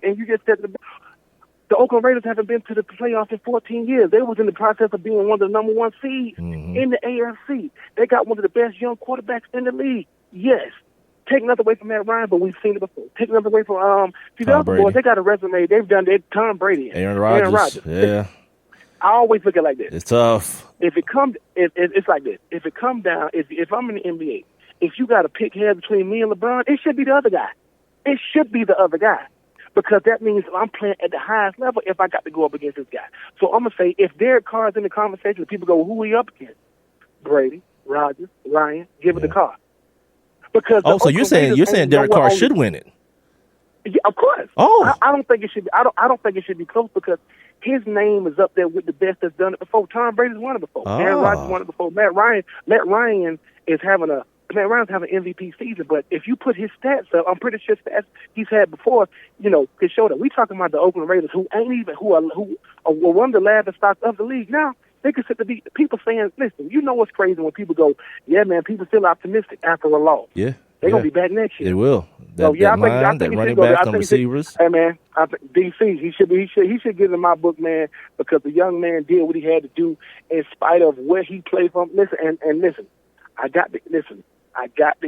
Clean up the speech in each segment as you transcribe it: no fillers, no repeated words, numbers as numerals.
and you just said the Oakland Raiders haven't been to the playoffs in 14 years. They was in the process of being one of the number one seeds in the AFC. They got one of the best young quarterbacks in the league. Yes. Take nothing away from Matt Ryan, but we've seen it before. Take nothing away from the other boys. They got a resume. They've done it. Tom Brady, Aaron Rodgers. Yeah. I always look at it like this. It's tough. It's like this. If it comes down, if I'm in the NBA, if you got to pick heads between me and LeBron, it should be the other guy. It should be the other guy. Because that means I'm playing at the highest level if I got to go up against this guy. So I'm going to say, if Derek Carr's in the conversation, people go, well, who are you up against? Brady, Rodgers, Ryan, give it the Carr. Because so you're saying Derek Carr should win it? Yeah, of course. Oh, I don't think it should be. I don't think it should be close because his name is up there with the best that's done it before. Tom Brady's won it before. Aaron Rodgers won it before. Matt Ryan is having an MVP season, but if you put his stats up, I'm pretty sure stats he's had before, could show that. We talking about the Oakland Raiders, who are one of the laughing stocks of the league. Now they consider to be people saying, "Listen, you know what's crazy when people go, yeah, man, people still optimistic after a loss. Yeah, they're gonna be back next year. They will. I think running back, them receivers. Hey, man, I think DC, he should get in my book, man, because the young man did what he had to do in spite of where he played from. Listen, listen, I got to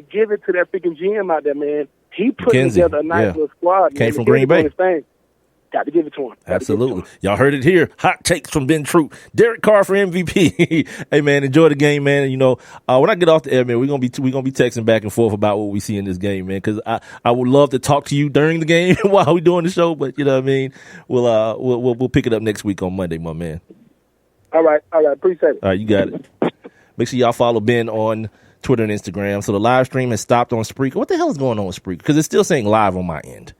give it to that freaking GM out there, man. He put together a nice little squad. Came from Green Bay. Got to give it to him. Absolutely. Y'all heard it here. Hot takes from Ben Troupe. Derek Carr for MVP. Hey, man, enjoy the game, man. When I get off the air, man, we're gonna be texting back and forth about what we see in this game, man. Because I would love to talk to you during the game while we're doing the show, but you know what I mean. We'll pick it up next week on Monday, my man. All right. Appreciate it. All right, you got it. Make sure y'all follow Ben on Twitter and Instagram. So the live stream has stopped on Spreaker. What the hell is going on with Spreaker? Because it's still saying live on my end.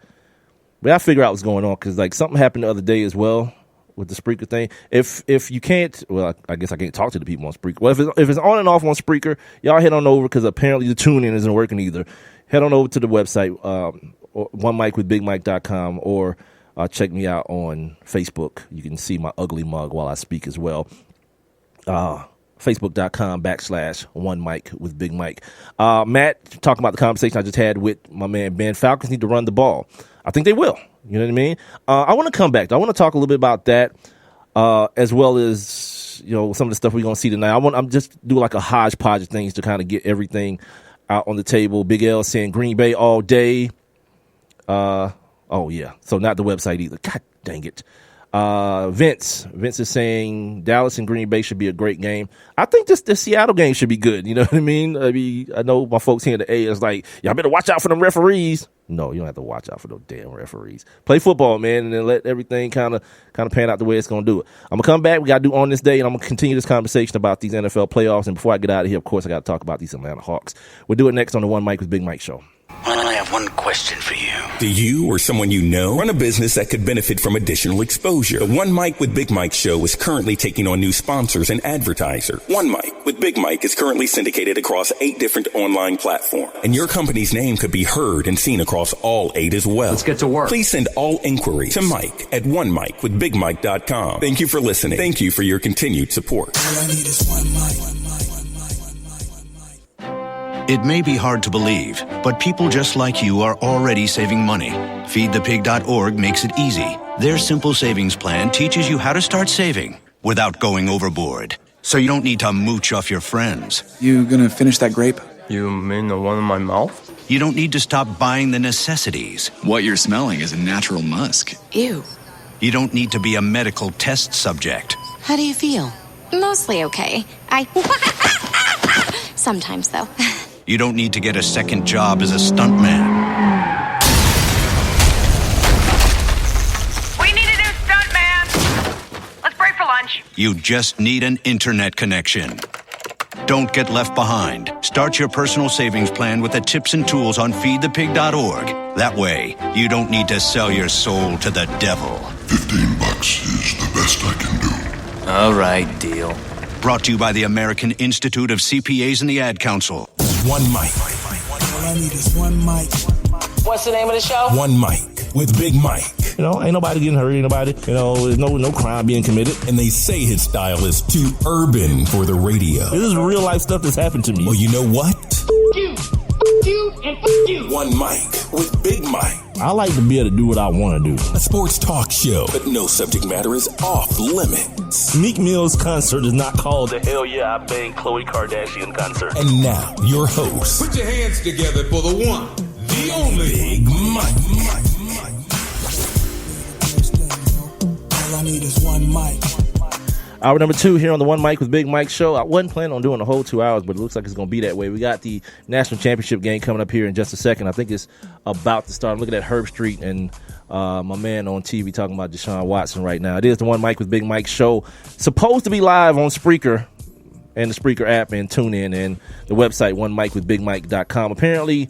But I figure out what's going on because something happened the other day as well with the Spreaker thing. If you can't, well, I guess I can't talk to the people on Spreaker. Well, if it's on and off on Spreaker, y'all head on over because apparently the tune-in isn't working either. Head on over to the website, onemicwithbigmike.com, or check me out on Facebook. You can see my ugly mug while I speak as well. Facebook.com/OneMic with Big Mike. Matt, talking about the conversation I just had with my man Ben. Falcons need to run the ball. I think they will. You know what I mean? I want to come back. I want to talk a little bit about that, as well as some of the stuff we're gonna see tonight. I'm just do like a hodgepodge of things to kind of get everything out on the table. Big L saying Green Bay all day. Oh yeah, so not the website either. God dang it. Vince is saying Dallas and Green Bay should be a great game. I think the Seattle game should be good. You know what I mean? I know my folks here in the A is like, y'all better watch out for them referees. No, you don't have to watch out for those damn referees. Play football, man, and then let everything kind of pan out the way it's going to do it. I'm going to come back. We got to do On This Day, and I'm going to continue this conversation about these NFL playoffs. And before I get out of here, of course, I got to talk about these Atlanta Hawks. We'll do it next on the One Mic with Big Mike show. I have one question for you. Do you or someone you know run a business that could benefit from additional exposure? The One Mic with Big Mike show is currently taking on new sponsors and advertisers. One Mic with Big Mike is currently syndicated across 8 different online platforms. And your company's name could be heard and seen across all 8 as well. Let's get to work. Please send all inquiries to Mike at onemicwithbigmike.com. Thank you for listening. Thank you for your continued support. All I need is one mic. It may be hard to believe, but people just like you are already saving money. FeedThePig.org makes it easy. Their simple savings plan teaches you how to start saving without going overboard. So you don't need to mooch off your friends. You gonna finish that grape? You mean the one in my mouth? You don't need to stop buying the necessities. What you're smelling is a natural musk. Ew. You don't need to be a medical test subject. How do you feel? Mostly okay. Sometimes, though. You don't need to get a second job as a stuntman. We need a new stuntman. Let's break for lunch. You just need an internet connection. Don't get left behind. Start your personal savings plan with the tips and tools on feedthepig.org. That way, you don't need to sell your soul to the devil. $15 is the best I can do. All right, deal. Brought to you by the American Institute of CPAs and the Ad Council. One Mic. All I need is one mic. What's the name of the show? One Mic with Big Mike. Ain't nobody getting hurt, ain't nobody. There's no crime being committed. And they say his style is too urban for the radio. This is real life stuff that's happened to me. Well, you know what? you and you. One Mic with Big Mike. I like to be able to do what I want to do. A sports talk show, but no subject matter is off limits. Meek Mill's concert is not called The Hell Yeah, I Bang Khloe Kardashian concert. And now, your host. Put your hands together for the one, the only Big Mike. All I need is one mic. Hour number 2 here on the One Mic with Big Mike show. I wasn't planning on doing the whole 2 hours, but it looks like it's going to be that way. We got the National Championship game coming up here in just a second. I think it's about to start. I'm looking at Herb Street and my man on TV talking about Deshaun Watson right now. It is the One Mic with Big Mike show. Supposed to be live on Spreaker and the Spreaker app and TuneIn and the website onemicwithbigmike.com. Apparently,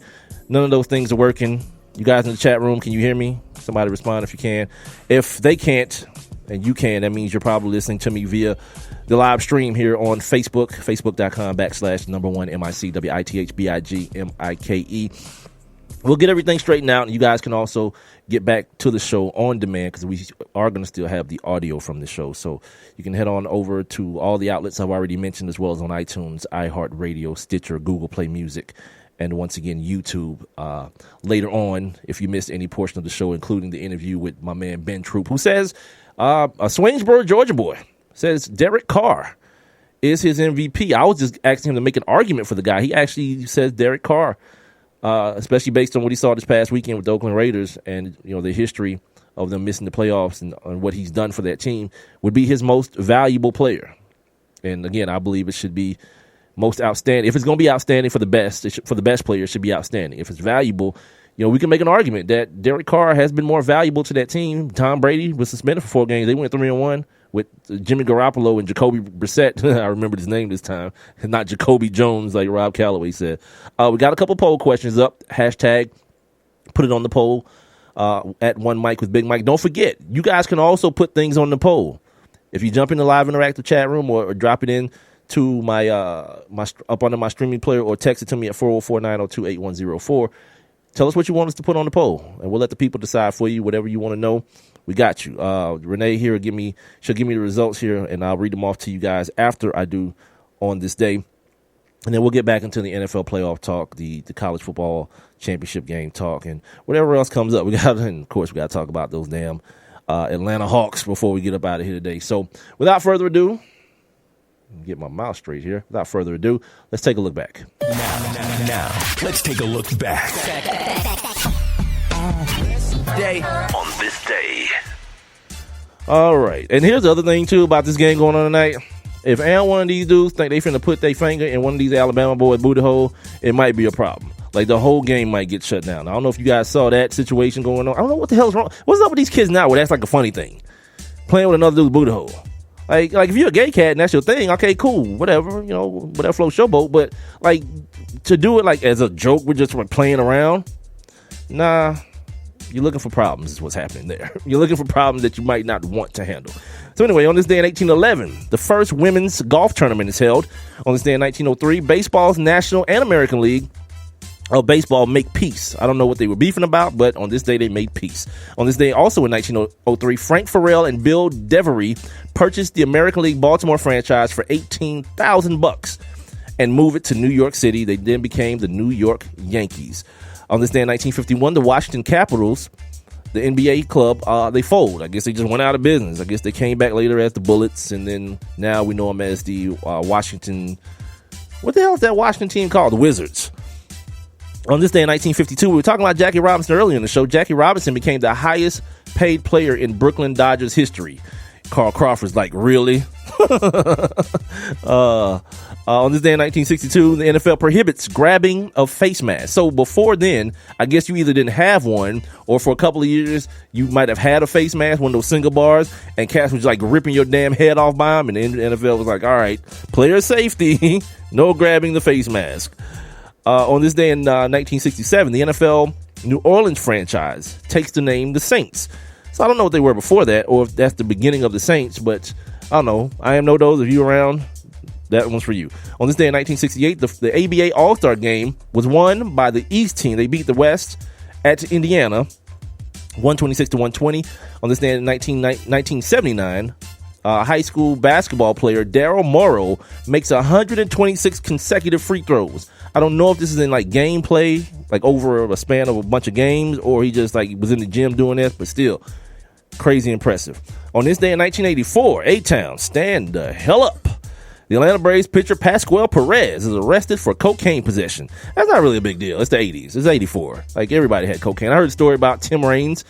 none of those things are working. You guys in the chat room, can you hear me? Somebody respond if you can. If they can't, and you can, that means you're probably listening to me via the live stream here on Facebook, facebook.com/1MICWITHBIGMIKE. We'll get everything straightened out, and you guys can also get back to the show on demand because we are going to still have the audio from the show. So you can head on over to all the outlets I've already mentioned, as well as on iTunes, iHeartRadio, Stitcher, Google Play Music, and once again, YouTube. Later on, if you missed any portion of the show, including the interview with my man Ben Troupe, who says a Swainsboro, Georgia boy, says Derek Carr is his MVP. I was just asking him to make an argument for the guy. He actually says Derek Carr, especially based on what he saw this past weekend with the Oakland Raiders and the history of them missing the playoffs and what he's done for that team, would be his most valuable player. And again, I believe it should be most outstanding. If it's going to be outstanding for the best, for the best player, it should be outstanding. If it's valuable, we can make an argument that Derek Carr has been more valuable to that team. Tom Brady was suspended for 4 games. They went 3-1 with Jimmy Garoppolo and Jacoby Brissett. I remembered his name this time, not Jacoby Jones like Rob Calloway said. We got a couple poll questions up. Hashtag put it on the poll at One Mic with Big Mike. Don't forget, you guys can also put things on the poll. If you jump in the live interactive chat room or drop it in to my up under my streaming player or text it to me at 404-902-8104. Tell us what you want us to put on the poll, and we'll let the people decide for you. Whatever you want to know, we got you. Renee here she'll give me the results here, and I'll read them off to you guys after I do on this day. And then we'll get back into the NFL playoff talk, the college football championship game talk, and whatever else comes up. And of course, we got to talk about those damn Atlanta Hawks before we get up out of here today. So without further ado, get my mouth straight here. Without further ado, let's take a look back. Now, let's take a look back. On this day. All right. And here's the other thing, too, about this game going on tonight. If one of these dudes think they finna put their finger in one of these Alabama boys' booty hole, it might be a problem. Like, the whole game might get shut down. I don't know if you guys saw that situation going on. I don't know what the hell's wrong. What's up with these kids now where that's like a funny thing? Playing with another dude's booty hole. Like if you're a gay cat and that's your thing, okay, cool, whatever, whatever floats your boat. But like to do it like as a joke, we're just playing around. Nah, you're looking for problems. Is what's happening there. You're looking for problems that you might not want to handle. So anyway, on this day in 1811, the first women's golf tournament is held. On this day in 1903, baseball's National and American League of Baseball make peace. I don't know what they were beefing about, but on this day they made peace. On this day, also in 1903, Frank Farrell and Bill Devery purchased the American League Baltimore franchise for $18,000 and moved it to New York City. They then became the New York Yankees. On this day in 1951, the Washington Capitals, the NBA club, they fold. I guess they just went out of business. I guess they came back later as the Bullets, and then now we know them as the Washington. What the hell is that Washington team called? The Wizards. On this day in 1952, we were talking about Jackie Robinson earlier in the show. Jackie Robinson became the highest paid player in Brooklyn Dodgers history. Carl Crawford's like, really? On this day in 1962, the NFL prohibits grabbing of face masks. So before then, I guess you either didn't have one, or for a couple of years, you might have had a face mask, one of those single bars, and cats was like ripping your damn head off by them, and the NFL was like, all right, player safety, no grabbing the face mask. On this day in 1967, the NFL New Orleans franchise takes the name the Saints. So I don't know what they were before that, or if that's the beginning of the Saints, but I don't know. I am no those. If you around, that one's for you. On this day in 1968, the ABA All-Star game was won by the East team. They beat the West at Indiana, 126-120. On this day in 1979, high school basketball player Daryl Morrow makes 126 consecutive free throws. I don't know if this is in like gameplay, like over a span of a bunch of games, or he just like was in the gym doing this, but still crazy impressive. On this day in 1984, A-Town, stand the hell up. The Atlanta Braves pitcher Pascual Perez is arrested for cocaine possession. That's not really a big deal. It's the 80s. It's 84. Like, everybody had cocaine. I heard a story about Tim Raines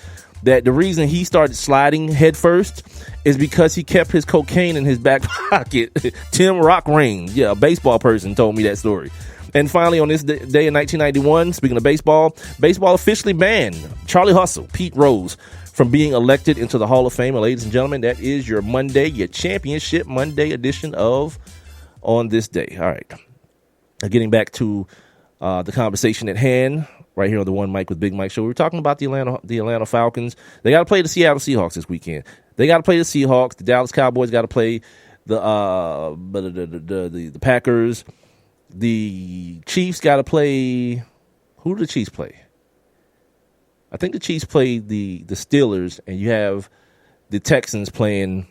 that the reason he started sliding headfirst is because he kept his cocaine in his back pocket. Tim Rock Raines, yeah, a baseball person, told me that story. And finally, on this day in 1991, speaking of baseball officially banned Charlie Hustle, Pete Rose, from being elected into the Hall of Fame. And ladies and gentlemen, that is your Monday, your Championship Monday edition of On This Day. All right. Getting back to the conversation at hand, right here on the One Mike with Big Mike show. We're talking about the Atlanta Falcons. They got to play the Seattle Seahawks this weekend. They got to play the Seahawks. The Dallas Cowboys got to play the Packers. The Chiefs got to play. Who do the Chiefs play? I think the Chiefs play the Steelers, and you have the Texans playing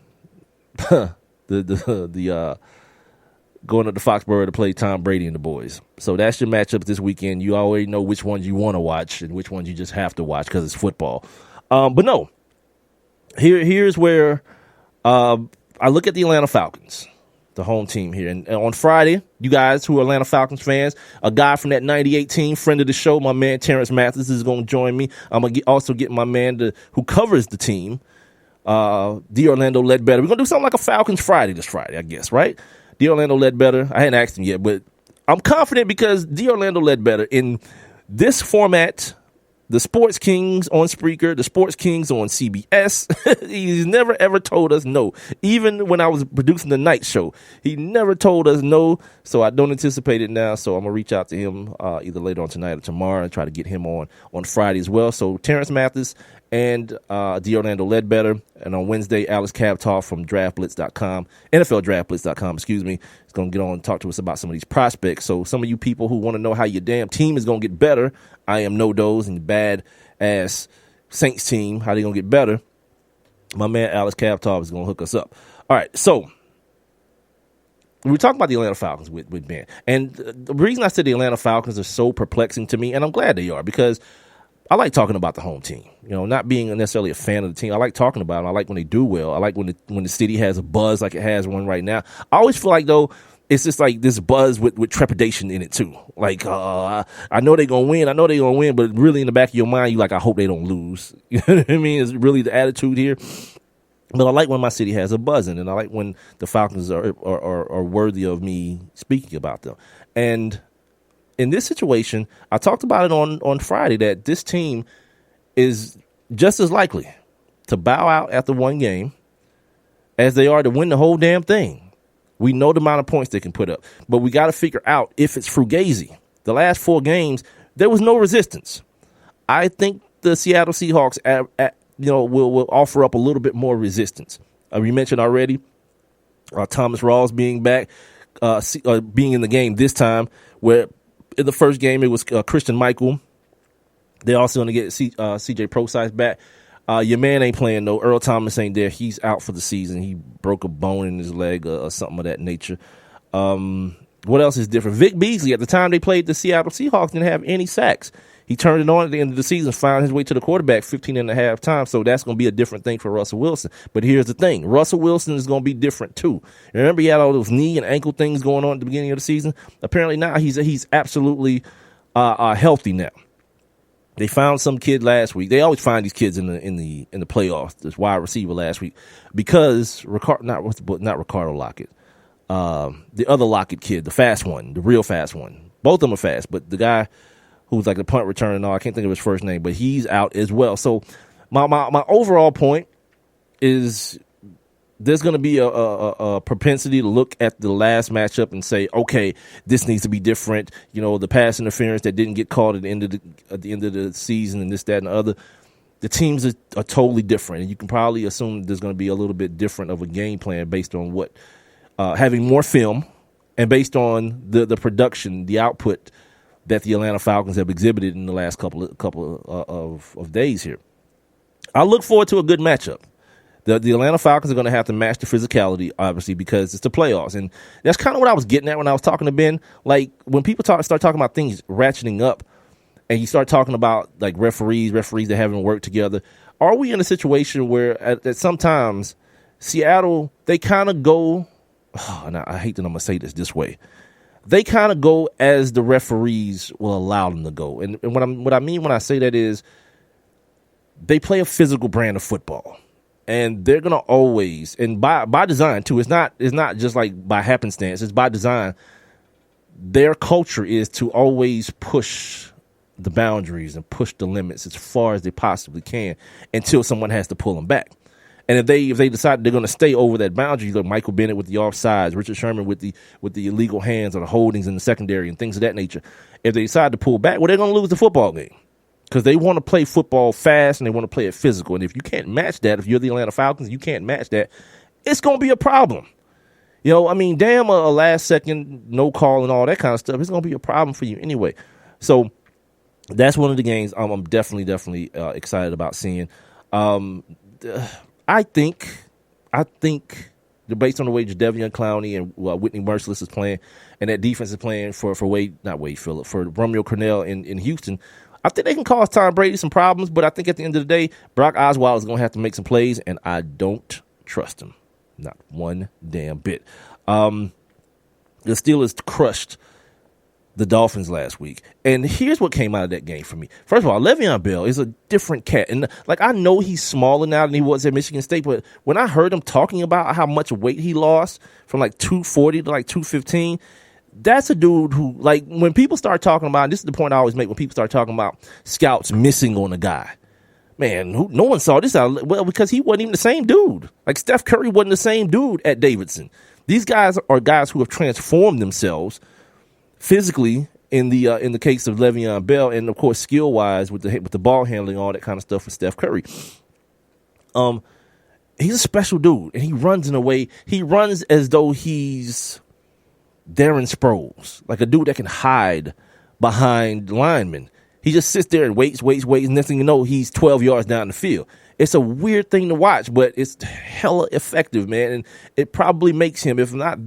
the going up to Foxborough to play Tom Brady and the boys. So that's your matchup this weekend. You already know which ones you want to watch and which ones you just have to watch because it's football. But no, here's where I look at the Atlanta Falcons, the home team here. And on Friday, you guys who are Atlanta Falcons fans, a guy from that 98 team, friend of the show, my man Terrence Mathis, is going to join me. I'm going to also get my man who covers the team, D. Orlando Ledbetter. We're going to do something like a Falcons Friday this Friday, I guess, right? D. Orlando Ledbetter. I hadn't asked him yet, but I'm confident because D. Orlando Ledbetter, in this format, the Sports Kings on Spreaker, the Sports Kings on CBS, he's never, ever told us no. Even when I was producing the night show, he never told us no, so I don't anticipate it now. So I'm going to reach out to him either later on tonight or tomorrow and try to get him on Friday as well. So Terrence Mathis and D. Orlando Ledbetter. And on Wednesday, Alex Cabtall from draftblitz.com, NFLdraftblitz.com, excuse me, is going to get on and talk to us about some of these prospects. So some of you people who want to know how your damn team is going to get better, I am no-dos and bad-ass Saints team, how they going to get better, my man Alex Cabtall is going to hook us up. All right, so we're talking about the Atlanta Falcons with Ben. And the reason I said the Atlanta Falcons are so perplexing to me, and I'm glad they are, because I like talking about the home team, not being necessarily a fan of the team. I like talking about them. I like when they do well. I like when the city has a buzz like it has one right now. I always feel like, though, it's just like this buzz with trepidation in it, too. Like, I know they're going to win. But really in the back of your mind, you're like, I hope they don't lose. You know what I mean? It's really the attitude here. But I like when my city has a buzz in it. And I like when the Falcons are worthy of me speaking about them. And in this situation, I talked about it on Friday that this team is just as likely to bow out after one game as they are to win the whole damn thing. We know the amount of points they can put up, but we got to figure out if it's Fugazi. The last 4 games, there was no resistance. I think the Seattle Seahawks, will offer up a little bit more resistance. We mentioned already Thomas Rawls being back, being in the game this time, where in the first game, it was Christian Michael. They're also going to get CJ Prosise back. Your man ain't playing, though. Earl Thomas ain't there. He's out for the season. He broke a bone in his leg or something of that nature. What else is different? Vic Beasley, at the time they played the Seattle Seahawks, didn't have any sacks. He turned it on at the end of the season, found his way to the quarterback 15 and a half times, so that's going to be a different thing for Russell Wilson. But here's the thing. Russell Wilson is going to be different, too. Remember he had all those knee and ankle things going on at the beginning of the season? Apparently now he's absolutely healthy now. They found some kid last week. They always find these kids in the playoffs, this wide receiver last week, because not Ricardo Lockett. The other Lockett kid, the fast one, the real fast one. Both of them are fast, but the guy who's like the punt returner and all, I can't think of his first name, but he's out as well. So my overall point is there's going to be a propensity to look at the last matchup and say, okay, this needs to be different. The pass interference that didn't get called at the end of the season and this, that, and the other. The teams are totally different, and you can probably assume there's going to be a little bit different of a game plan based on what having more film and based on the production, the output that the Atlanta Falcons have exhibited in the last couple of days here. I look forward to a good matchup. The Atlanta Falcons are going to have to match the physicality, obviously, because it's the playoffs. And that's kind of what I was getting at when I was talking to Ben. Like, when people start talking about things ratcheting up, and you start talking about, like, referees that haven't worked together, are we in a situation where at sometimes Seattle, they kind of go, and I hate that I'm going to say this way, they kind of go as the referees will allow them to go. And what I mean when I say that is they play a physical brand of football. And they're going to always, and by design too, it's not just like by happenstance, it's by design. Their culture is to always push the boundaries and push the limits as far as they possibly can until someone has to pull them back. And if they decide they're going to stay over that boundary, like Michael Bennett with the offsides, Richard Sherman with the illegal hands or the holdings in the secondary and things of that nature, if they decide to pull back, well, they're going to lose the football game. Because they want to play football fast and they want to play it physical. And if you can't match that, if you're the Atlanta Falcons, you can't match that, it's going to be a problem. You know, I mean, damn, a last second no call and all that kind of stuff, it's going to be a problem for you anyway. So that's one of the games I'm definitely excited about seeing. I think based on the way Jadeveon Clowney and Whitney Merciless is playing and that defense is playing for Romeo Crennel in Houston, I think they can cause Tom Brady some problems, but I think at the end of the day, Brock Osweiler is going to have to make some plays, and I don't trust him. Not one damn bit. The Steelers crushed the Dolphins last week, and here's what came out of that game for me. First of all, Le'Veon Bell is a different cat, and like I know he's smaller now than he was at Michigan State, but when I heard him talking about how much weight he lost from like 240 to like 215, that's a dude who, like, when people start talking about, and this is the point I always make when people start talking about scouts missing on a guy. Man, no one saw this out. Well, because he wasn't even the same dude. Like, Steph Curry wasn't the same dude at Davidson. These guys are guys who have transformed themselves physically in the case of Le'Veon Bell, and of course skill wise with the ball handling, all that kind of stuff with Steph Curry. He's a special dude, and he runs in a way. He runs as though he's Darren Sproles, like a dude that can hide behind linemen. He just sits there and waits. Next thing you know, he's 12 yards down the field. It's a weird thing to watch, but it's hella effective, man. And it probably makes him, if not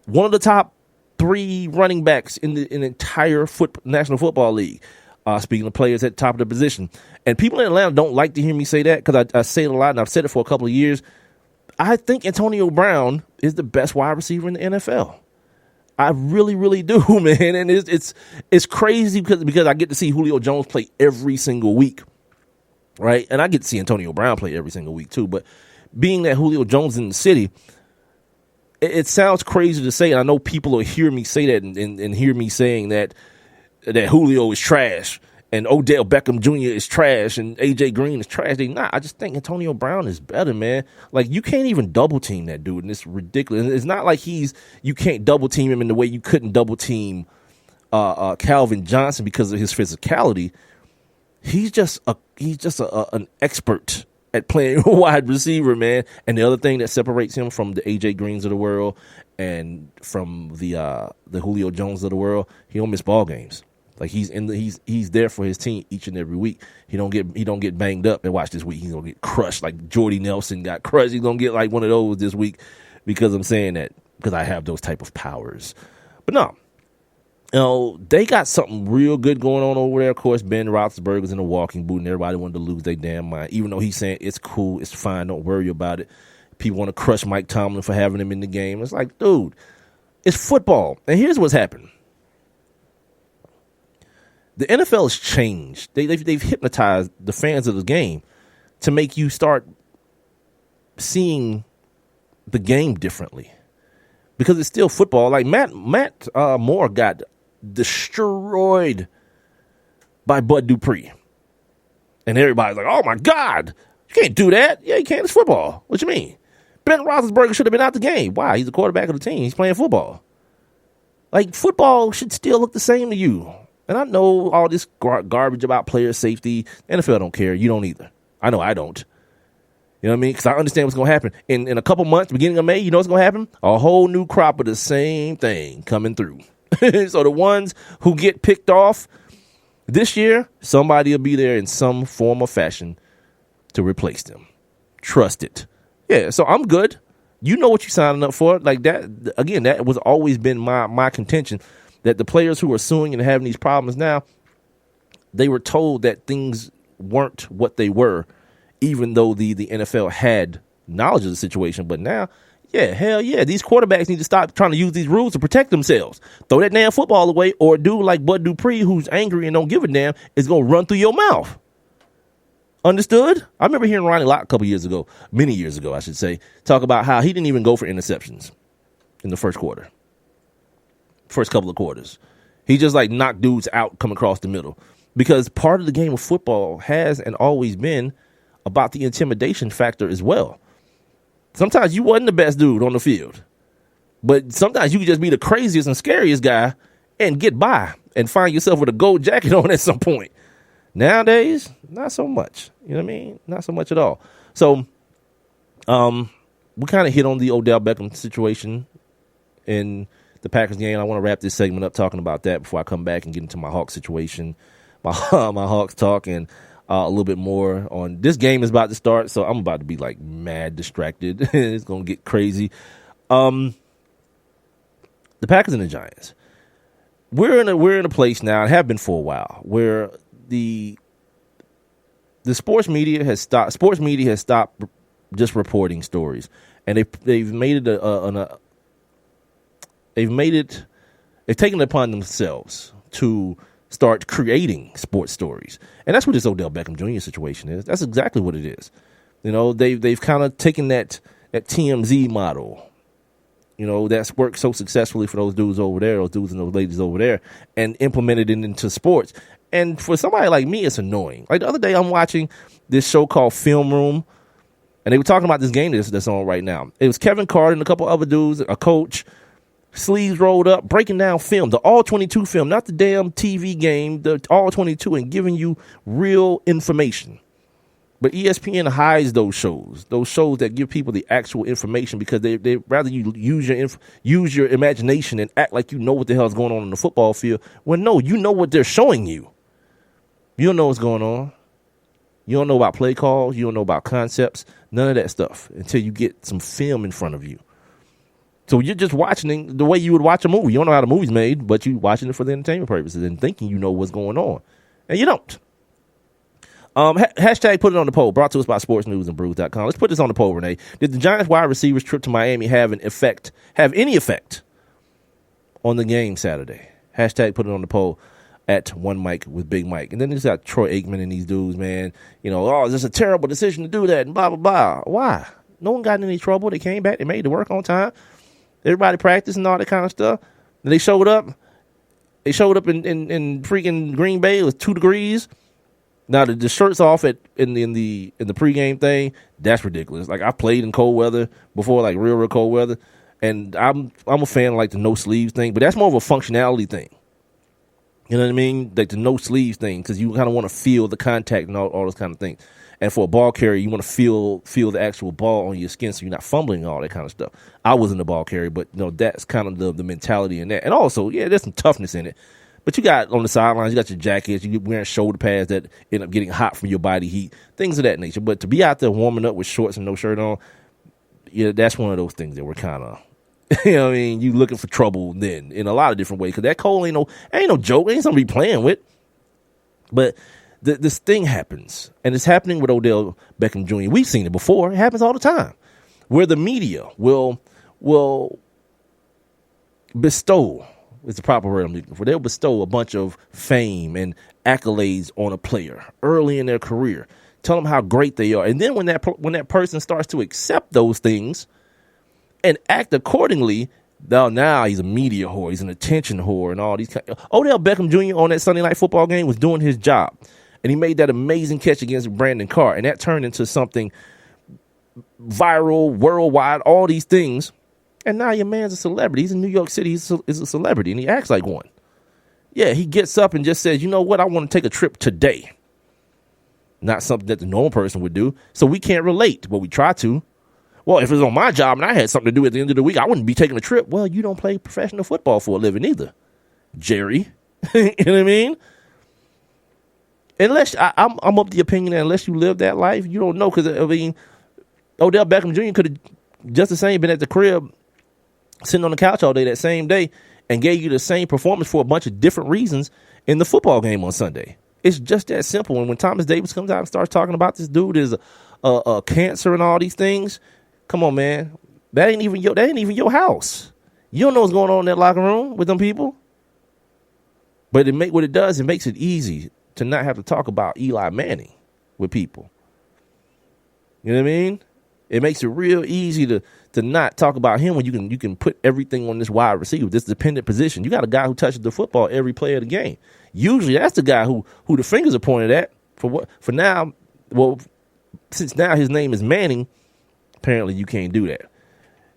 one of the top 3 running backs in the entire National Football League. Speaking of players at the top of the position. And people in Atlanta don't like to hear me say that because I say it a lot, and I've said it for a couple of years. I think Antonio Brown is the best wide receiver in the NFL. I really, really do, man. And it's crazy because I get to see Julio Jones play every single week, right? And I get to see Antonio Brown play every single week too. But being that Julio Jones is in the city, it sounds crazy to say, and I know people will hear me say that and hear me saying that Julio is trash and Odell Beckham Jr. is trash and AJ Green is trash. They not. I just think Antonio Brown is better, man. Like, you can't even double team that dude, and it's ridiculous. And it's not like you can't double team him in the way you couldn't double team Calvin Johnson because of his physicality. He's just an expert at playing wide receiver, man. And the other thing that separates him from the AJ Greens of the world and from the Julio Jones of the world, he don't miss ball games. Like, he's there for his team each and every week. He don't get banged up. And watch this week, he's gonna get crushed like Jordy Nelson got crushed. He's gonna get like one of those this week because I'm saying that because I have those type of powers. But no, you know, they got something real good going on over there. Of course, Ben Roethlisberger's in a walking boot, and everybody wanted to lose their damn mind. Even though he's saying it's cool, it's fine, don't worry about it. People want to crush Mike Tomlin for having him in the game. It's like, dude, it's football. And here's what's happened. The NFL has changed. They've hypnotized the fans of the game to make you start seeing the game differently because it's still football. Like Matt Moore got destroyed by Bud Dupree, and everybody's like, "Oh my God, you can't do that." Yeah, you can't. It's football. What you mean? Ben Roethlisberger should have been out the game. Why? He's the quarterback of the team. He's playing football. Like, football should still look the same to you. And I know all this garbage about player safety. The NFL don't care. You don't either. I know I don't. You know what I mean? Because I understand what's going to happen. In a couple months, beginning of May, you know what's going to happen? A whole new crop of the same thing coming through. So the ones who get picked off this year, somebody will be there in some form or fashion to replace them. trust it. Yeah, so I'm good. You know what you're signing up for. Like that, again, that was always been my contention, that the players who are suing and having these problems now, they were told that things weren't what they were, even though the NFL had knowledge of the situation. But now, yeah, hell yeah, these quarterbacks need to stop trying to use these rules to protect themselves. Throw that damn football away, or do like Bud Dupree, who's angry and don't give a damn, is going to run through your mouth. Understood? I remember hearing Ronnie Lott a couple years ago, many years ago, I should say, talk about how he didn't even go for interceptions in the first quarter. First couple of quarters. He just like knocked dudes out coming across the middle. Because part of the game of football has and always been about the intimidation factor as well. Sometimes you wasn't the best dude on the field, but sometimes you could just be the craziest and scariest guy and get by and find yourself with a gold jacket on at some point. Nowadays, not so much. You know what I mean? Not so much at all. So, we kind of hit on the Odell Beckham situation in the Packers game. I want to wrap this segment up talking about that before I come back and get into my Hawks situation, my Hawks talk, and a little bit more on this game is about to start. So I'm about to be like mad distracted. It's going to get crazy. The Packers and the Giants. We're in a place now, and have been for a while, where the sports media has stopped just reporting stories, and they've made it they've taken it upon themselves to start creating sports stories. And that's what this Odell Beckham Jr. situation is. That's exactly what it is. You know, they've kind of taken that TMZ model, you know, that's worked so successfully for those dudes over there, those dudes and those ladies over there, and implemented it into sports. And for somebody like me, it's annoying. Like the other day, I'm watching this show called Film Room, and they were talking about this game that's on right now. It was Kevin Carter and a couple other dudes, a coach, sleeves rolled up, breaking down film, the all-22 film, not the damn TV game, the all-22, and giving you real information. But ESPN hides those shows that give people the actual information, because they rather you use your imagination and act like you know what the hell is going on in the football field, when no, you know what they're showing you. You don't know what's going on. You don't know about play calls. You don't know about concepts. None of that stuff until you get some film in front of you. So you're just watching the way you would watch a movie. You don't know how the movie's made, but you're watching it for the entertainment purposes and thinking you know what's going on. And you don't. Hashtag put it on the poll, brought to us by sportsnewsandbrews.com. Let's put this on the poll, Renee. Did the Giants wide receivers trip to Miami have any effect on the game Saturday? Hashtag put it on the poll at One Mike with Big Mike. And then there's got Troy Aikman and these dudes, man. You know, oh, this is a terrible decision to do that and blah, blah, blah. Why? No one got in any trouble. They came back. They made the work on time. Everybody practiced and all that kind of stuff. And they showed up. They showed up in freaking Green Bay. It was 2 degrees. Now the shirts off in the pregame thing, that's ridiculous. Like I played in cold weather before, like real cold weather, and I'm a fan of like the no sleeves thing, but that's more of a functionality thing. You know what I mean? Like the no sleeves thing, because you kind of want to feel the contact and all those kind of things. And for a ball carrier, you want to feel the actual ball on your skin, so you're not fumbling and all that kind of stuff. I wasn't a ball carrier, but you know that's kind of the mentality in that. And also, yeah, there's some toughness in it. But you got on the sidelines, you got your jackets, you're wearing shoulder pads that end up getting hot from your body heat, things of that nature. But to be out there warming up with shorts and no shirt on, yeah, that's one of those things that we're kind of, you know what I mean, you looking for trouble then in a lot of different ways. Because that cold ain't no joke, ain't something to be playing with. But this thing happens, and it's happening with Odell Beckham Jr. We've seen it before. It happens all the time, where the media will bestow, it's the proper word I'm looking for, they'll bestow a bunch of fame and accolades on a player early in their career, tell them how great they are. And then when that person starts to accept those things and act accordingly, now he's a media whore, he's an attention whore, and all these kind of. Odell Beckham Jr. on that Sunday Night Football game was doing his job, and he made that amazing catch against Brandon Carr, and that turned into something viral, worldwide, all these things. And now your man's a celebrity. He's in New York City. He's a celebrity, and he acts like one. Yeah, he gets up and just says, you know what, I want to take a trip today. Not something that the normal person would do. So we can't relate, but we try to. Well, if it was on my job and I had something to do at the end of the week, I wouldn't be taking a trip. Well, you don't play professional football for a living either, Jerry. You know what I mean? Unless I'm of the opinion that unless you live that life, you don't know. Because I mean, Odell Beckham Jr. could have just the same been at the crib, sitting on the couch all day that same day, and gave you the same performance for a bunch of different reasons in the football game on Sunday. It's just that simple. And when Thomas Davis comes out and starts talking about this dude is a cancer and all these things, come on, man. That ain't even your house. You don't know what's going on in that locker room with them people. But it makes it easy to not have to talk about Eli Manning with people. You know what I mean? It makes it real easy to not talk about him when you can put everything on this wide receiver, this dependent position. You got a guy who touches the football every play of the game. Usually that's the guy who the fingers are pointed at for now. Well, since now his name is Manning, apparently you can't do that.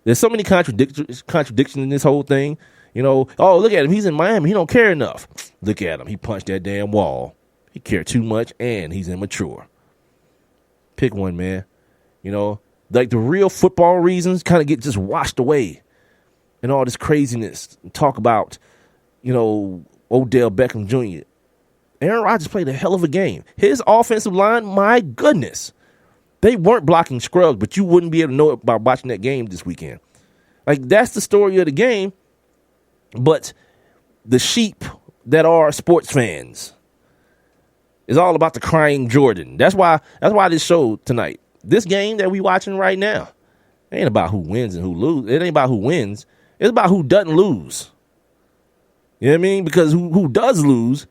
There's so many contradictions in this whole thing. You know, oh, look at him. He's in Miami. He don't care enough. Look at him. He punched that damn wall. He cared too much, and he's immature. Pick one, man. You know, like the real football reasons kind of get just washed away and all this craziness. Talk about, you know, Odell Beckham Jr. Aaron Rodgers played a hell of a game. His offensive line, my goodness. They weren't blocking scrubs, but you wouldn't be able to know it by watching that game this weekend. Like, that's the story of the game. But the sheep that are sports fans is all about the crying Jordan. That's why this show tonight, this game that we watching right now, it ain't about who wins and who loses. It ain't about who wins. It's about who doesn't lose. You know what I mean? Because who does lose,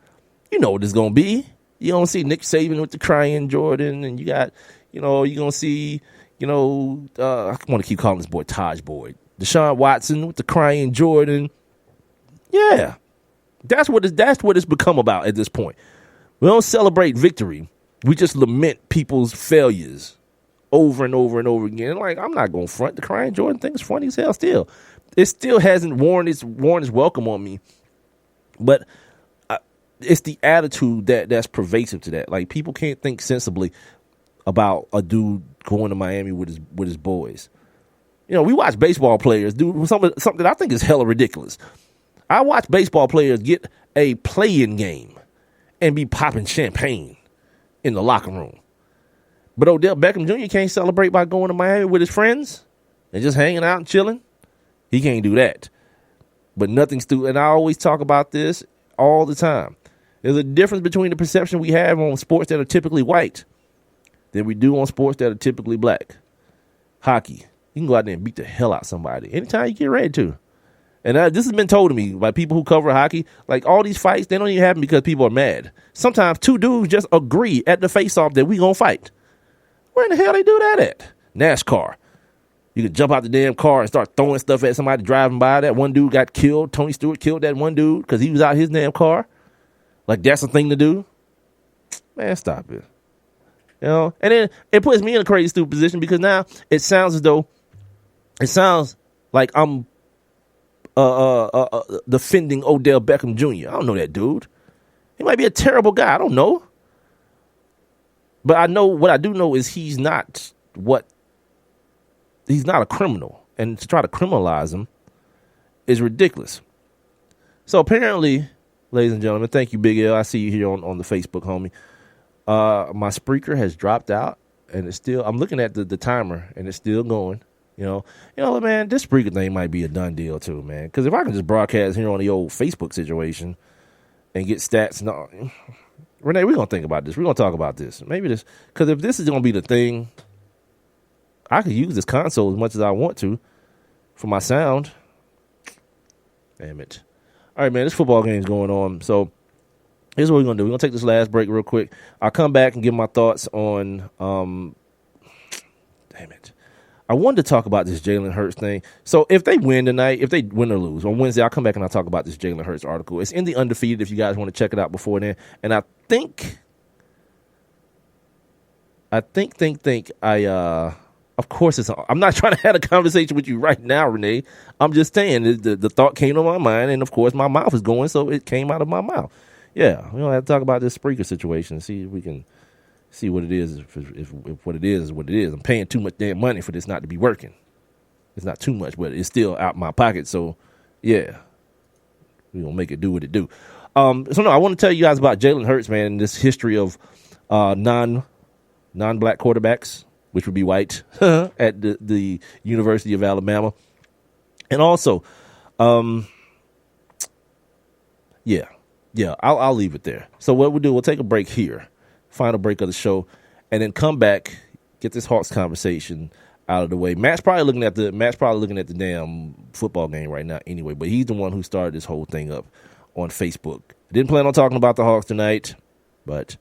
you know what it's going to be. You're going to see Nick Saban with the crying Jordan, and you got, you know, you're going to see, you know, I want to keep calling this boy Taj Boyd. Deshaun Watson with the crying Jordan. Yeah, that's what it's become about at this point. We don't celebrate victory. We just lament people's failures over and over and over again. Like, I'm not going to front. The crying Jordan thing is funny as hell still. It still hasn't worn its welcome on me. But it's the attitude that's pervasive to that. Like, people can't think sensibly about a dude going to Miami with his boys. You know, we watch baseball players do something that I think is hella ridiculous. I watch baseball players get a play-in game and be popping champagne in the locker room. But Odell Beckham Jr. can't celebrate by going to Miami with his friends and just hanging out and chilling. He can't do that. But nothing's stupid. And I always talk about this all the time. There's a difference between the perception we have on sports that are typically white than we do on sports that are typically black. Hockey. You can go out there and beat the hell out of somebody anytime you get ready to. And this has been told to me by people who cover hockey. Like, all these fights, they don't even happen because people are mad. Sometimes two dudes just agree at the face-off that we gonna fight. Where in the hell they do that at? NASCAR. You can jump out the damn car and start throwing stuff at somebody driving by. That one dude got killed. Tony Stewart killed that one dude because he was out his damn car. Like, that's a thing to do? Man, stop it. You know? And then it puts me in a crazy, stupid position because now it sounds like I'm defending Odell Beckham Jr. I don't know that dude. He might be a terrible guy. I don't know. But I know what I do know is he's not a criminal. And to try to criminalize him is ridiculous. So apparently, ladies and gentlemen, thank you, Big L. I see you here on the Facebook, homie. My Spreaker has dropped out and it's still, I'm looking at the timer and it's still going. You know, man, this Spreaker thing might be a done deal too, man. Because if I can just broadcast here on the old Facebook situation and get stats, no, Renee, we're gonna think about this. We're gonna talk about this. Maybe this, because if this is gonna be the thing, I could use this console as much as I want to for my sound. Damn it! All right, man, this football game's going on, so here's what we're gonna do. We're gonna take this last break real quick. I'll come back and give my thoughts on. Damn it! I wanted to talk about this Jalen Hurts thing. So if they win tonight, if they win or lose, on Wednesday, I'll come back and I'll talk about this Jalen Hurts article. It's in the Undefeated if you guys want to check it out before then. And I think, of course, I'm not trying to have a conversation with you right now, Renee. I'm just saying the thought came to my mind, and of course my mouth is going, so it came out of my mouth. Yeah, we don't have to talk about this Spreaker situation and see if we can see what it is, if what it is what it is. I'm paying too much damn money for this not to be working. It's not too much, but it's still out my pocket. So, yeah, we're going to make it do what it do. So, no, I want to tell you guys about Jalen Hurts, man, and this history of non-black quarterbacks which would be white, at the University of Alabama. And also, I'll leave it there. So what we'll do, we'll take a break here, final break of the show, and then come back, get this Hawks conversation out of the way. Matt's probably looking at the damn football game right now anyway, but he's the one who started this whole thing up on Facebook. Didn't plan on talking about the Hawks tonight, but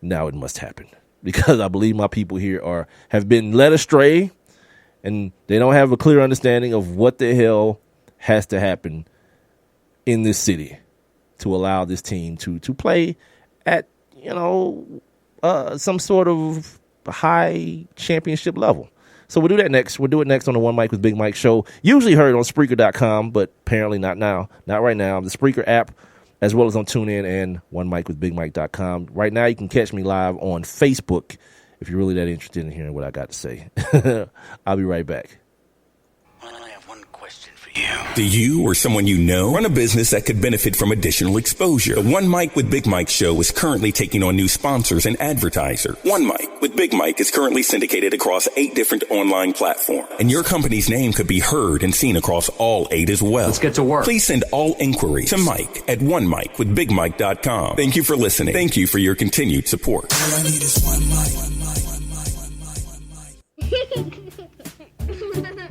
now it must happen because I believe my people here have been led astray, and they don't have a clear understanding of what the hell has to happen in this city to allow this team to play at, some sort of high championship level. So we'll do that next. We'll do it next on the One Mic with Big Mike show, usually heard on Spreaker.com, but apparently not now. Not right now. The Spreaker app, as well as on TuneIn and OneMicWithBigMike.com. Right now, you can catch me live on Facebook if you're really that interested in hearing what I got to say. I'll be right back. Do you or someone you know run a business that could benefit from additional exposure? The One Mic with Big Mike show is currently taking on new sponsors and advertiser. One Mic with Big Mike is currently syndicated across 8 different online platforms, and your company's name could be heard and seen across all 8 as well. Let's get to work. Please send all inquiries to Mike at onemicwithbigmike.com. Thank you for listening. Thank you for your continued support. All I need is one mic.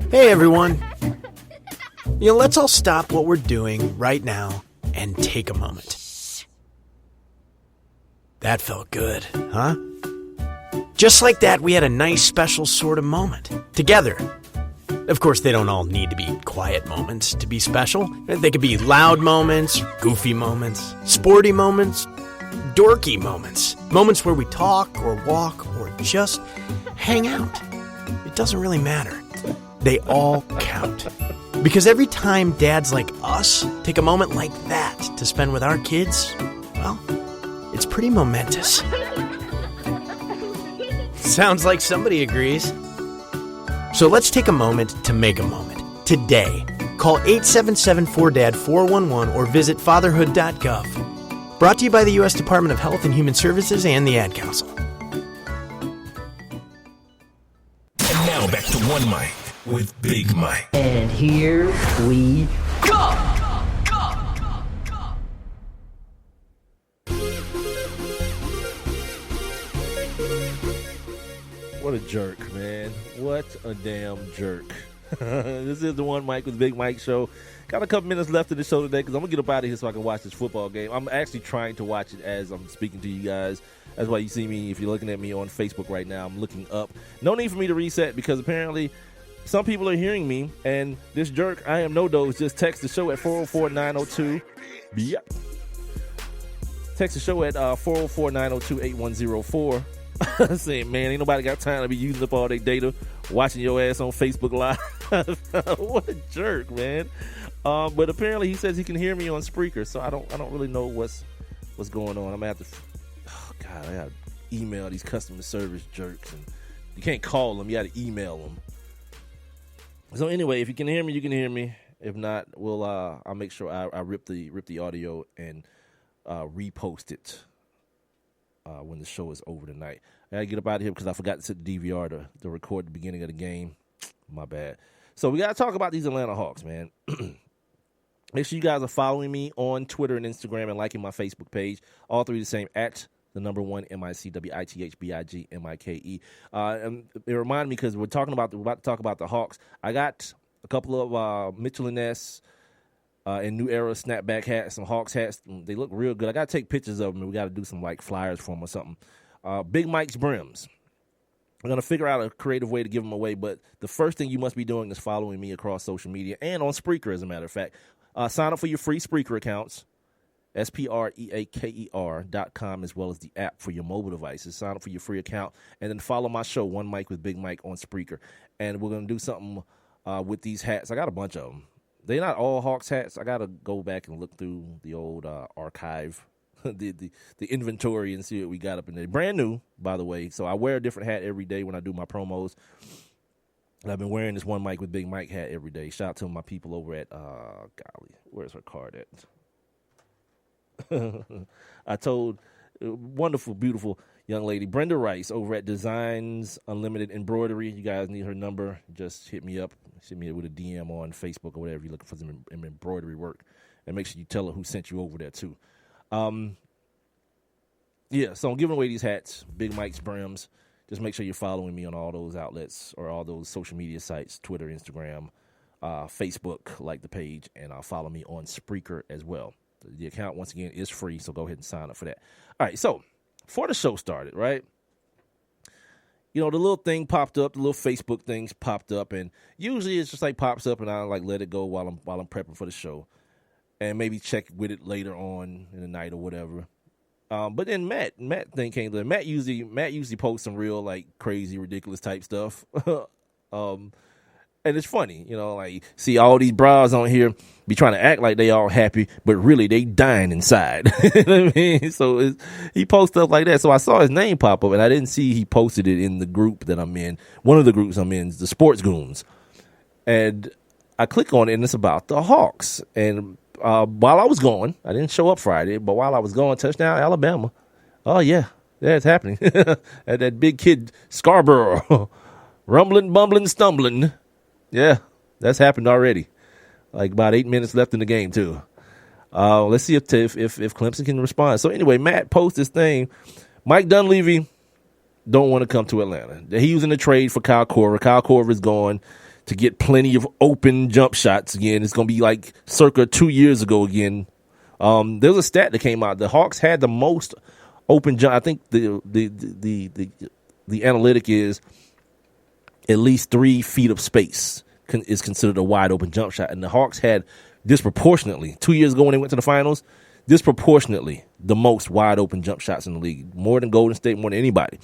Hey everyone. Let's all stop what we're doing right now and take a moment. That felt good, huh? Just like that, we had a nice special sort of moment together. Of course, they don't all need to be quiet moments to be special. They could be loud moments, goofy moments, sporty moments, dorky moments. Moments where we talk or walk or just hang out. It doesn't really matter. They all count. Because every time dads like us take a moment like that to spend with our kids, well, it's pretty momentous. Sounds like somebody agrees. So let's take a moment to make a moment. Today, call 877-4DAD-411 or visit fatherhood.gov. Brought to you by the U.S. Department of Health and Human Services and the Ad Council. And now back to One Mic with Big Mike. And here we go. What a jerk, man. What a damn jerk. This is the One Mic with Big Mike show. Got a couple minutes left of the show today because I'm going to get up out of here so I can watch this football game. I'm actually trying to watch it as I'm speaking to you guys. That's why you see me, if you're looking at me on Facebook right now, I'm looking up. No need for me to reset because apparently some people are hearing me, and this jerk, I am no dose, just text the show at 404-902. Yep. Text the show at 404-902-8104. Saying, man, ain't nobody got time to be using up all their data, watching your ass on Facebook Live. What a jerk, man. But apparently he says he can hear me on Spreaker, so I don't really know what's going on. I'm gonna have to, I gotta email these customer service jerks, and you can't call them, you gotta email them. So anyway, if you can hear me, you can hear me. If not, I'll make sure I rip the audio and repost it when the show is over tonight. I gotta get up out of here because I forgot to set the DVR to record the beginning of the game. My bad. So we gotta talk about these Atlanta Hawks, man. Make sure you guys are following me on Twitter and Instagram and liking my Facebook page. All 3 the same, at the number 1 MICWITHBIGMIKE. And it reminded me because we're about to talk about the Hawks. I got a couple of Mitchell and Ness and New Era snapback hats, some Hawks hats. They look real good. I got to take pictures of them, and we got to do some like flyers for them or something. Big Mike's brims. I'm going to figure out a creative way to give them away, but the first thing you must be doing is following me across social media and on Spreaker, as a matter of fact. Sign up for your free Spreaker accounts. SPREAKER.com, as well as the app for your mobile devices. Sign up for your free account and then follow my show, One Mic with Big Mike, on Spreaker. And we're going to do something with these hats. I got a bunch of them. They're not all Hawks hats. I got to go back and look through the old archive, the inventory, and see what we got up in there. Brand new, by the way. So I wear a different hat every day when I do my promos. And I've been wearing this One Mic with Big Mike hat every day. Shout out to my people over at, where's her card at? I told, wonderful, beautiful young lady, Brenda Rice, over at Designs Unlimited Embroidery. You guys need her number, just hit me up. Send me with a DM on Facebook or whatever you're looking for some embroidery work. And make sure you tell her who sent you over there, too. Yeah, so I'm giving away these hats, Big Mike's brims. Just make sure you're following me on all those outlets or all those social media sites, Twitter, Instagram, Facebook, like the page, and follow me on Spreaker as well. The account, once again, is free, so go ahead and sign up for that. All right, so before the show started, right, you know, the little thing popped up, the little Facebook things popped up, and usually it's just like pops up, and I like let it go while I'm prepping for the show, and maybe check with it later on in the night or whatever. But then Matt thing came to Matt usually posts some real like crazy, ridiculous type stuff. And it's funny, you know, like see all these bras on here be trying to act like they all happy, but really they dying inside. You know what I mean? So he posts stuff like that. So I saw his name pop up, and I didn't see he posted it in the group that I'm in. One of the groups I'm in is the Sports Goons, and I click on it, and it's about the Hawks. And while I was going, I didn't show up Friday, but while I was going, touchdown Alabama. Oh yeah, it's happening. At that big kid Scarborough, rumbling, bumbling, stumbling. Yeah, that's happened already. Like about 8 minutes left in the game too. Let's see if Clemson can respond. So anyway, Matt posts this thing. Mike Dunleavy don't want to come to Atlanta. He was in a trade for Kyle Korver. Kyle Korver is gone to get plenty of open jump shots again. It's going to be like circa 2 years ago again. There's a stat that came out. The Hawks had the most open jump. I think the analytic is at least 3 feet of space is considered a wide open jump shot. And the Hawks had disproportionately, 2 years ago when they went to the finals, disproportionately the most wide open jump shots in the league. More than Golden State, more than anybody.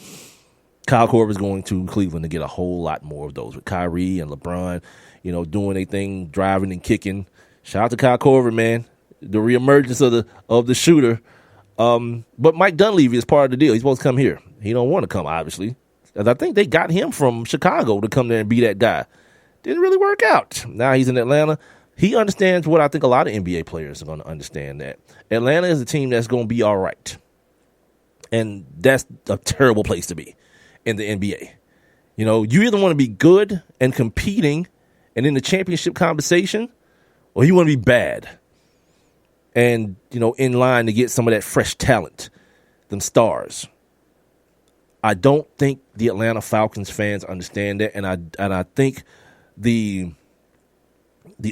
Kyle Korver is going to Cleveland to get a whole lot more of those with Kyrie and LeBron, you know, doing their thing, driving and kicking. Shout out to Kyle Korver, man. The reemergence of the shooter. But Mike Dunleavy is part of the deal. He's supposed to come here. He don't want to come, obviously. And I think they got him from Chicago to come there and be that guy. Didn't really work out. Now he's in Atlanta. He understands what I think a lot of NBA players are going to understand, that Atlanta is a team that's going to be all right. And that's a terrible place to be in the NBA. You know, you either want to be good and competing and in the championship conversation, or you want to be bad and, you know, in line to get some of that fresh talent, them stars. I don't think the Atlanta Falcons fans understand that, and I think the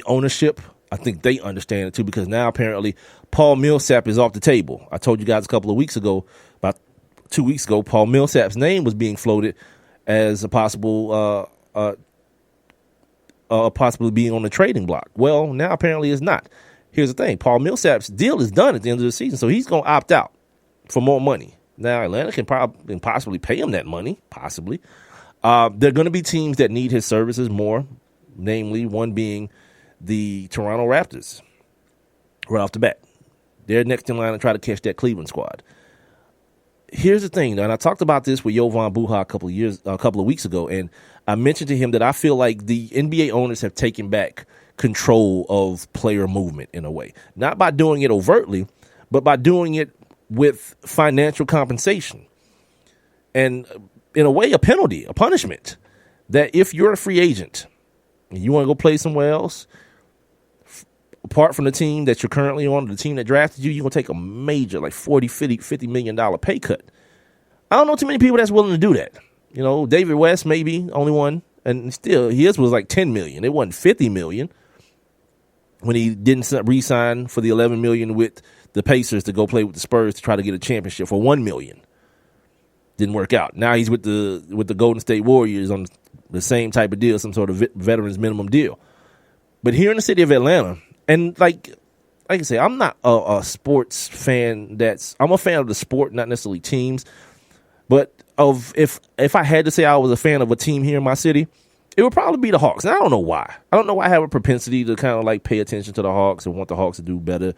ownership, I think they understand it too, because now apparently Paul Millsap is off the table. I told you guys a couple of weeks ago, about 2 weeks ago, Paul Millsap's name was being floated as a possible possibly being on the trading block. Well, now apparently it's not. Here's the thing: Paul Millsap's deal is done at the end of the season, so he's going to opt out for more money. Now, Atlanta can probably possibly pay him that money, possibly. There are going to be teams that need his services more, namely one being the Toronto Raptors right off the bat. They're next in line to try to catch that Cleveland squad. Here's the thing, and I talked about this with Jovan Buha a couple of weeks ago, and I mentioned to him that I feel like the NBA owners have taken back control of player movement in a way. Not by doing it overtly, but by doing it with financial compensation and, in a way, a penalty, a punishment, that if you're a free agent and you want to go play somewhere else, apart from the team that you're currently on, the team that drafted you, you're going to take a major, like $50 million pay cut. I don't know too many people that's willing to do that. You know, David West, maybe, only one, and still, his was like $10 million. It wasn't $50 million when he didn't re-sign for the $11 million with the Pacers to go play with the Spurs to try to get a championship for $1 million. Didn't work out. Now he's with the Golden State Warriors on the same type of deal, some sort of veterans minimum deal. But here in the city of Atlanta, and like I say, I'm not a sports fan. I'm a fan of the sport, not necessarily teams. But if I had to say I was a fan of a team here in my city, it would probably be the Hawks. And I don't know why. I don't know why I have a propensity to kind of like pay attention to the Hawks and want the Hawks to do better.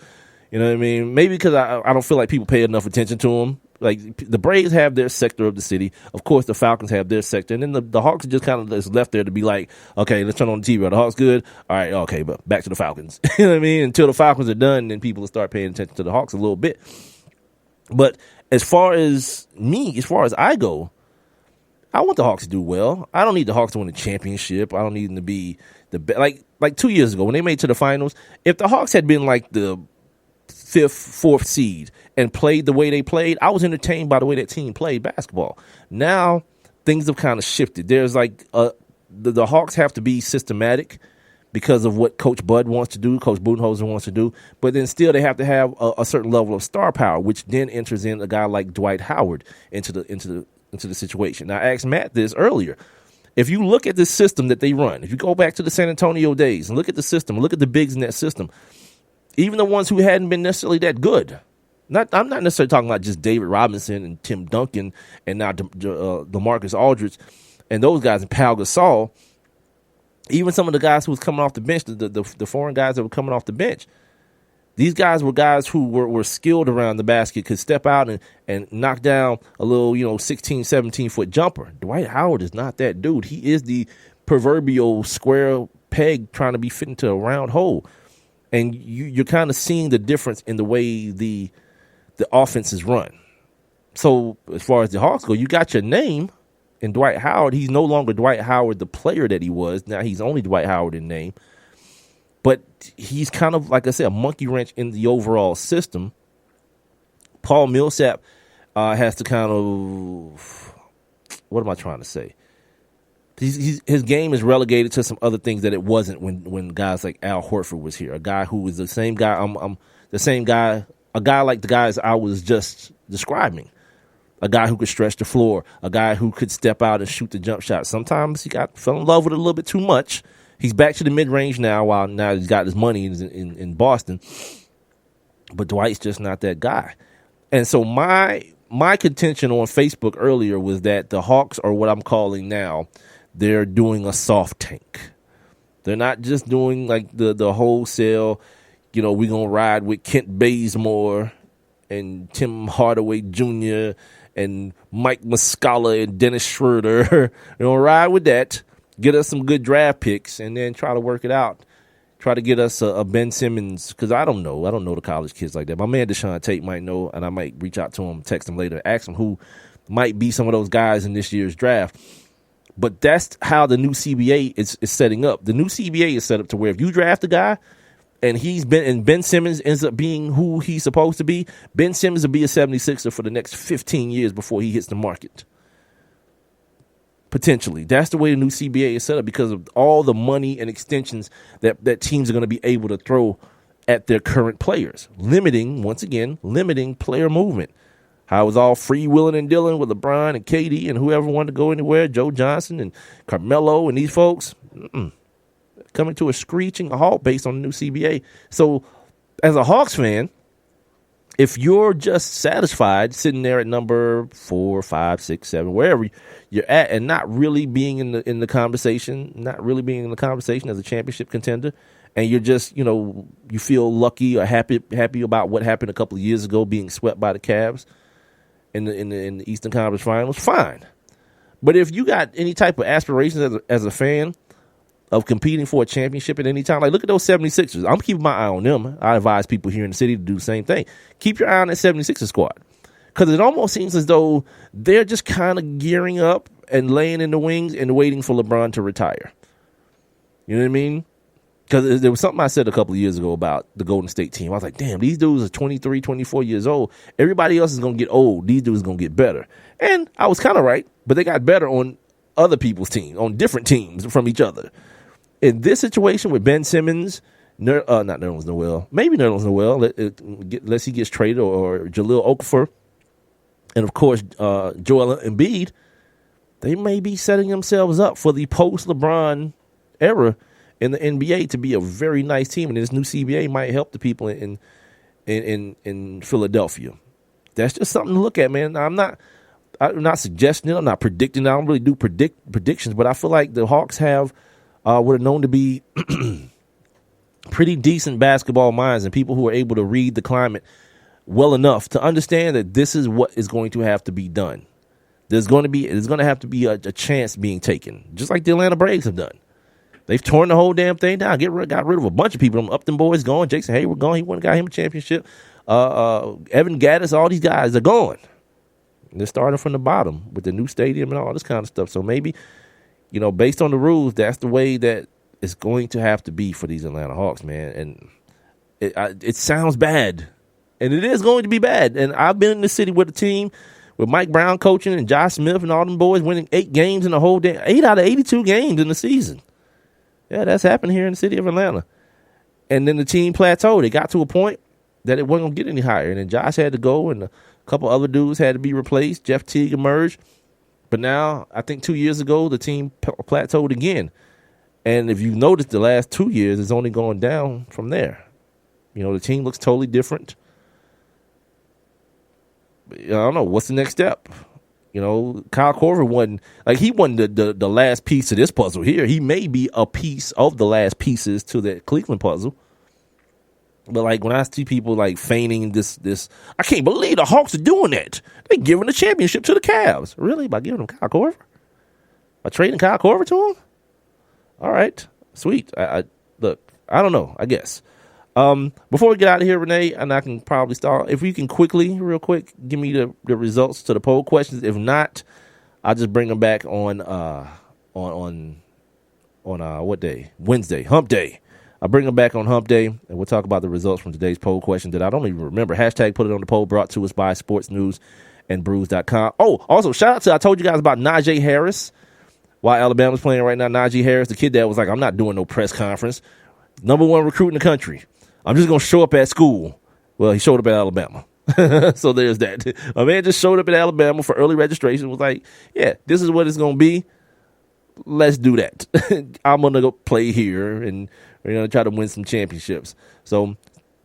You know what I mean? Maybe because I don't feel like people pay enough attention to them. Like, the Braves have their sector of the city. Of course, the Falcons have their sector. And then the Hawks are just kind of just left there to be like, okay, let's turn on the TV. Are the Hawks good? All right, okay, but back to the Falcons. You know what I mean? Until the Falcons are done, then people will start paying attention to the Hawks a little bit. But As far as I go, I want the Hawks to do well. I don't need the Hawks to win the championship. I don't need them to be the best. Like 2 years ago when they made it to the finals, if the Hawks had been like the 5th, 4th seed and played the way they played, I was entertained by the way that team played basketball. Now things have kind of shifted. There's the Hawks have to be systematic because of what Coach Bud wants to do, Coach Budenholzer wants to do, but then still they have to have a certain level of star power, which then enters in a guy like Dwight Howard into the situation. Now, I asked Matt this earlier. If you look at the system that they run, if you go back to the San Antonio days and look at the system, look at the bigs in that system, even the ones who hadn't been necessarily that good. I'm not necessarily talking about just David Robinson and Tim Duncan and now DeMarcus Aldridge and those guys and Pau Gasol. Even some of the guys who was coming off the bench, the foreign guys that were coming off the bench, these guys were guys who were skilled around the basket, could step out and knock down a little, 16, 17-foot jumper. Dwight Howard is not that dude. He is the proverbial square peg trying to be fit into a round hole. And you're kind of seeing the difference in the way the offense is run. So as far as the Hawks go, you got your name in Dwight Howard. He's no longer Dwight Howard, the player that he was. Now he's only Dwight Howard in name. But he's kind of, like I said, a monkey wrench in the overall system. Paul Millsap has to kind of, what am I trying to say? His game is relegated to some other things that it wasn't when guys like Al Horford was here. A guy who was the same guy. A guy like the guys I was just describing. A guy who could stretch the floor. A guy who could step out and shoot the jump shot. Sometimes he fell in love with it a little bit too much. He's back to the mid-range now now he's got his money in Boston. But Dwight's just not that guy. And so my contention on Facebook earlier was that the Hawks are what I'm calling now, they're doing a soft tank. They're not just doing like the wholesale, we're going to ride with Kent Bazemore and Tim Hardaway Jr. and Mike Muscala and Dennis Schroeder. We're going to ride with that. Get us some good draft picks, and then try to work it out. Try to get us a Ben Simmons, because I don't know the college kids like that. My man Deshaun Tate might know, and I might reach out to him, text him later, ask him who might be some of those guys in this year's draft. But that's how the new CBA is setting up. The new CBA is set up to where if you draft a guy, and Ben Simmons ends up being who he's supposed to be, Ben Simmons will be a 76er for the next 15 years before he hits the market. Potentially. That's the way the new CBA is set up because of all the money and extensions that teams are going to be able to throw at their current players. Limiting player movement. How it was all freewheeling and dealing with LeBron and KD and whoever wanted to go anywhere, Joe Johnson and Carmelo and these folks, coming to a screeching halt based on the new CBA. So as a Hawks fan, if you're just satisfied sitting there at number 4, 5, 6, 7, wherever you're at, and not really being in the conversation, as a championship contender, and you're just, you feel lucky or happy about what happened a couple of years ago, being swept by the Cavs in the Eastern Conference Finals, fine. But if you got any type of aspirations as a fan of competing for a championship at any time. Like, look at those 76ers. I'm keeping my eye on them. I advise people here in the city to do the same thing. Keep your eye on that 76ers squad. Because it almost seems as though they're just kind of gearing up and laying in the wings and waiting for LeBron to retire. You know what I mean? Because there was something I said a couple of years ago about the Golden State team. I was like, damn, these dudes are 23, 24 years old. Everybody else is going to get old. These dudes are going to get better. And I was kind of right, but they got better on other people's teams, on different teams from each other. In this situation with Ben Simmons, not Nerlens Noel, maybe Nerlens Noel, unless he gets traded, or Jahlil Okafor, and of course Joel Embiid, they may be setting themselves up for the post-LeBron era in the NBA to be a very nice team, and this new CBA might help the people in Philadelphia. That's just something to look at, man. I'm not suggesting it. I'm not predicting. I don't really do predictions, but I feel like the Hawks have what are known to be pretty decent basketball minds and people who are able to read the climate well enough to understand that this is what is going to have to be done. There's going to have to be a chance being taken, just like the Atlanta Braves have done. They've torn the whole damn thing down. Got rid of a bunch of people. Them Upton boys gone. Jason Hayward gone. He went and got him a championship. Evan Gaddis, all these guys are gone. They're starting from the bottom with the new stadium and all this kind of stuff. So maybe, based on the rules, that's the way that it's going to have to be for these Atlanta Hawks, man. And it sounds bad, and it is going to be bad. And I've been in the city with a team with Mike Brown coaching and Josh Smith and all them boys winning 8 games in the whole day, 8 out of 82 games in the season. Yeah, that's happened here in the city of Atlanta. And then the team plateaued. It got to a point that it wasn't going to get any higher. And then Josh had to go, and a couple other dudes had to be replaced. Jeff Teague emerged. But now, I think 2 years ago, the team plateaued again. And if you've noticed, the last 2 years, it's only going down from there. The team looks totally different. I don't know. What's the next step? Kyle Korver wasn't the last piece of this puzzle here. He may be a piece of the last pieces to that Cleveland puzzle. But when I see people feigning this, I can't believe the Hawks are doing that. They're giving the championship to the Cavs. Really? By giving them Kyle Korver? By trading Kyle Korver to him? All right, sweet. Look, I don't know. I guess. Before we get out of here, Renee, and I can probably start, if you can real quick, give me the results to the poll questions. If not, I'll just bring them back on what day? Wednesday, Hump Day. I'll bring them back on Hump Day, and we'll talk about the results from today's poll question that I don't even remember. Hashtag put it on the poll, brought to us by sportsnewsandbrews.com. Oh, also, shout out to, I told you guys about Najee Harris. While Alabama's playing right now, Najee Harris, the kid that was like, I'm not doing no press conference. #1 recruit in the country. I'm just going to show up at school. Well, he showed up at Alabama. So there's that. A man just showed up at Alabama for early registration, was like, yeah, this is what it's going to be. Let's do that. I'm going to go play here, and we're going to try to win some championships. So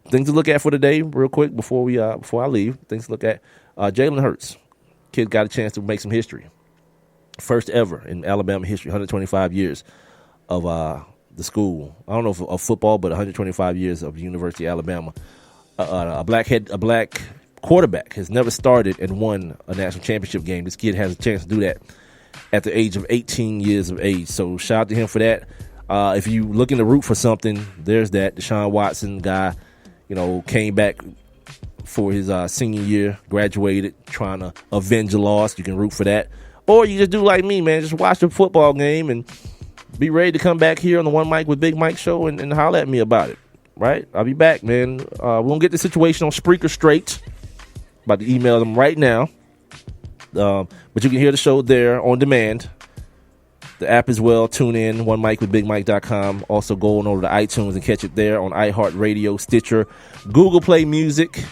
things to look at for today, real quick, before I leave. Things to look at. Jalen Hurts. Kid got a chance to make some history. First ever in Alabama history, 125 years of the school. I don't know if of football, but 125 years of University of Alabama. A black quarterback has never started and won a national championship game. This kid has a chance to do that at the age of 18 years of age. So shout out to him for that. If you looking to root for something, there's that. Deshaun Watson guy, came back for his senior year, graduated, trying to avenge a loss. You can root for that. Or you just do like me, man. Just watch the football game and be ready to come back here on the One Mic with Big Mike show and holler at me about it, right? I'll be back, man. We're going to get the situation on Spreaker straight. About to email them right now. But you can hear the show there on demand. The app as well. Tune in, onemicwithbigmike.com. Also go on over to iTunes and catch it there on iHeartRadio, Stitcher, Google Play Music,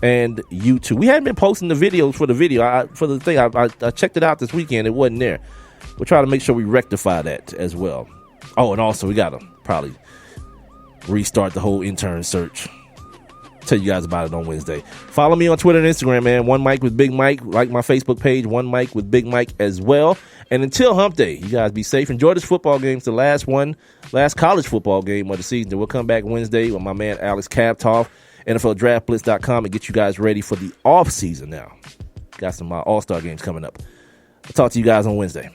and YouTube. We hadn't been posting the videos for the video. I checked it out this weekend. It wasn't there. We'll try to make sure we rectify that as well. Oh, and also we got to probably restart the whole intern search. Tell you guys about it on Wednesday. Follow me on Twitter and Instagram, man. One Mic with Big Mike. Like my Facebook page, One Mic with Big Mike as well. And until Hump Day, you guys be safe. Enjoy this football game. It's the last college football game of the season. We'll come back Wednesday with my man Alex Kaptoff, NFLDraftBlitz.com, and get you guys ready for the off season now. Got some All-Star games coming up. I'll talk to you guys on Wednesday.